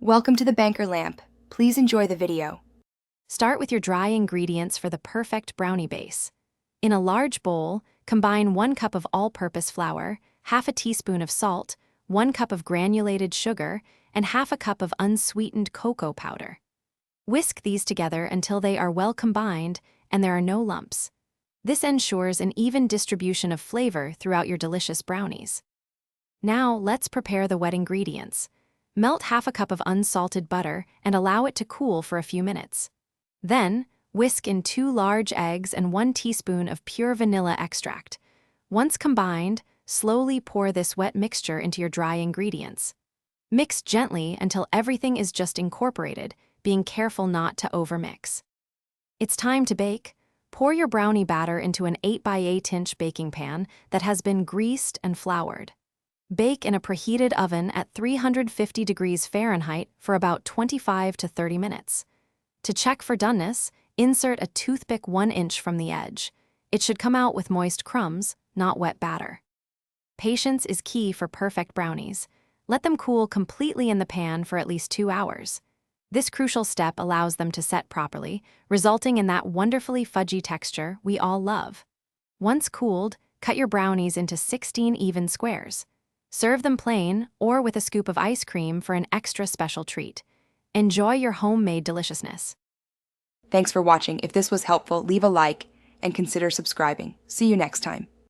Welcome to the Banker Lamp. Please enjoy the video. Start with your dry ingredients for the perfect brownie base. In a large bowl, combine 1 cup of all-purpose flour, half a teaspoon of salt, 1 cup of granulated sugar, and half a cup of unsweetened cocoa powder. Whisk these together until they are well combined and there are no lumps. This ensures an even distribution of flavor throughout your delicious brownies. Now, let's prepare the wet ingredients. Melt half a cup of unsalted butter and allow it to cool for a few minutes. Then, whisk in 2 large eggs and 1 teaspoon of pure vanilla extract. Once combined, slowly pour this wet mixture into your dry ingredients. Mix gently until everything is just incorporated, being careful not to overmix. It's time to bake. Pour your brownie batter into an 8x8-inch baking pan that has been greased and floured. Bake in a preheated oven at 350 degrees Fahrenheit for about 25 to 30 minutes. To check for doneness, insert a toothpick 1 inch from the edge. It should come out with moist crumbs, not wet batter. Patience is key for perfect brownies. Let them cool completely in the pan for at least 2 hours. This crucial step allows them to set properly, resulting in that wonderfully fudgy texture we all love. Once cooled, cut your brownies into 16 even squares. Serve them plain or with a scoop of ice cream for an extra special treat. Enjoy your homemade deliciousness. Thanks for watching. If this was helpful, leave a like and consider subscribing. See you next time.